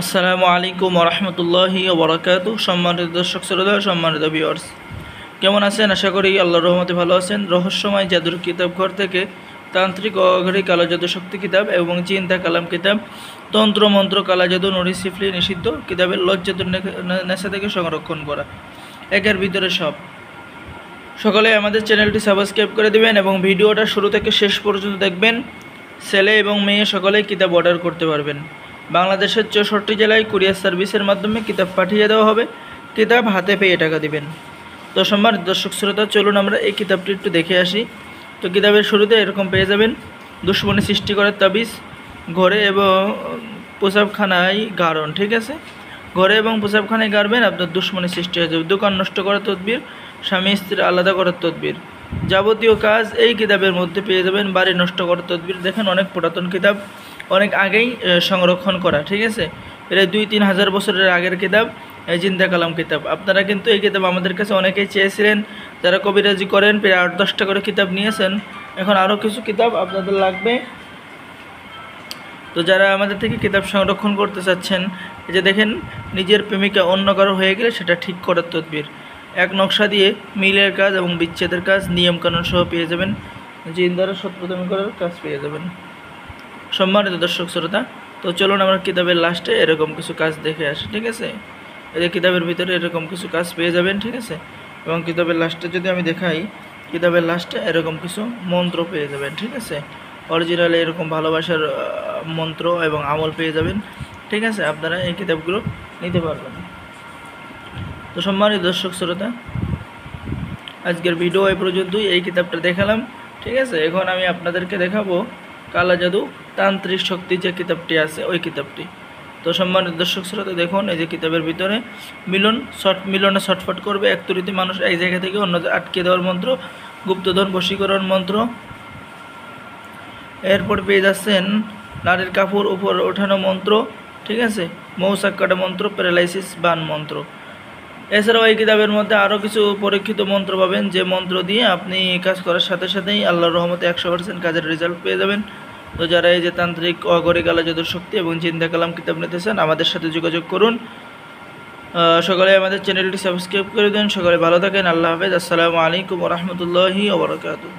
আসসালামু আলাইকুম ওরহমতুল্লাহি ওবরাকাতুহু। সম্মানিত দর্শক শ্রোতা, সম্মানিত ভিউয়ার্স, কেমন আছেন? আশা করি আল্লাহর রহমতে ভালো আছেন। রহস্যময় জাদুর কিতাব ঘর থেকে তান্ত্রিক ও অঘরী কালো জাদু শক্তি কিতাব এবং চিন্তা কালাম কিতাব, তন্ত্র মন্ত্র কালা জাদু নুরি সিফলি নিষিদ্ধ কিতাবের লজ্জাতুর নেশা থেকে সংরক্ষণ করা, একের ভিতরে সব। সকলে আমাদের চ্যানেলটি সাবস্ক্রাইব করে দেবেন এবং ভিডিওটা শুরু থেকে শেষ পর্যন্ত দেখবেন। ছেলে এবং মেয়ে সকলেই কিতাব অর্ডার করতে পারবেন। বাংলাদেশের 64 জেলায় কুরিয়ার সার্ভিসের মাধ্যমে কিতাব পাঠিয়ে দেওয়া হবে। কিতাব হাতে পেয়ে টাকা দিবেন। তো সম্মানিত দর্শক শ্রোতা, চলুন আমরা এই কিতাবটি একটু দেখে আসি। তো কিতাবের শুরুতে এরকম পেয়ে যাবেন দুশ্মনী সৃষ্টি করার তাবিজ, ঘরে এবং প্রসাবখানায় গাড়ন। ঠিক আছে, ঘরে এবং প্রসাবখানায় গাড়বেন, আপনার দুশ্মনী সৃষ্টি হয়ে যাবে। দোকান নষ্ট করার তদবির, স্বামী স্ত্রী আলাদা করার তদবির, যাবতীয় কাজ এই কিতাবের মধ্যে পেয়ে যাবেন। বাড়ি নষ্ট করার তদবির, দেখেন অনেক পুরাতন কিতাব, অনেক আগেই সংরক্ষণ করা। ঠিক আছে, এটা 2-3 হাজার বছরের আগের কিতাব, এই চিন্তা কালাম কিতাব। আপনারা কিন্তু এই কিতাব আমাদের কাছে অনেকেই চেয়েছিলেন, যারা কবিরাজি করেন, প্রায় 8-10টা করে কিতাব নিয়েছেন। এখন আরও কিছু কিতাব আপনাদের লাগবে। তো যারা আমাদের থেকে কিতাব সংরক্ষণ করতে চাচ্ছেন, এই যে দেখেন, নিজের প্রেমিকা অন্য কারো হয়ে গেলে সেটা ঠিক করার তদবির, এক নকশা দিয়ে মিলের কাজ এবং বিচ্ছেদের কাজ, নিয়মকানুন সহ পেয়ে যাবেন। জিন দ্বারা শত্রুতামি করার কাজ পেয়ে যাবেন। সম্মানিত দর্শক শ্রোতা, তো চলুন আমরা কিতাবের লাস্টে এরকম কিছু কাজ দেখে আসি। ঠিক আছে, এই যে কিতাবের ভিতরে এরকম কিছু কাজ পেয়ে যাবেন। ঠিক আছে, এবং কিতাবের লাস্টে যদি আমি দেখাই, কিতাবের লাস্টে এরকম কিছু মন্ত্র পেয়ে যাবেন। ঠিক আছে, অরিজিনালি এরকম ভালোবাসার মন্ত্র এবং আমল পেয়ে যাবেন। ঠিক আছে, আপনারা এই কিতাবগুলো নিতে পারবেন। তো সম্মানিত দর্শক শ্রোতা, আজকের ভিডিও এই পর্যন্তই। এই কিতাবটা দেখালাম। ঠিক আছে, এখন আমি আপনাদেরকে দেখাবো কালা জাদু তান্ত্রিক শক্তি যে কিতাবটি আছে, ওই কিতাবটি। তো সম্মানিত দর্শক শ্রোতা, দেখুন এই যে কিতাবের ভিতরে মিলনে ছটফট করবে, এক তরিতে মানুষ এক জায়গা থেকে অন্য আটকে দেওয়ার মন্ত্র, গুপ্তধন বশীকরণ মন্ত্র। এরপর পেয়ে যাচ্ছেন নারীর কাপড় উপর ওঠানো মন্ত্র। ঠিক আছে, মৌচাক কাটা মন্ত্র, প্যারালাইসিস বান মন্ত্র। এছাড়াও এই কিতাবের মধ্যে আরও কিছু পরীক্ষিত মন্ত্র পাবেন, যে মন্ত্র দিয়ে আপনি কাজ করার সাথে সাথেই আল্লাহর রহমতে 100% কাজের রেজাল্ট পেয়ে যাবেন। তো যারা এই যে তান্ত্রিক অঘরী কালা জাদুর শক্তি এবং চিন্তা কালাম কিতাব নিতে চান, আমাদের সাথে যোগাযোগ করুন। সকলে আমাদের চ্যানেলটি সাবস্ক্রাইব করে দেন। সকলে ভালো থাকেন। আল্লাহ হাফেজ। আসসালামু আলাইকুম ওরহমতুল্লাহি ওবরাকাতুহু।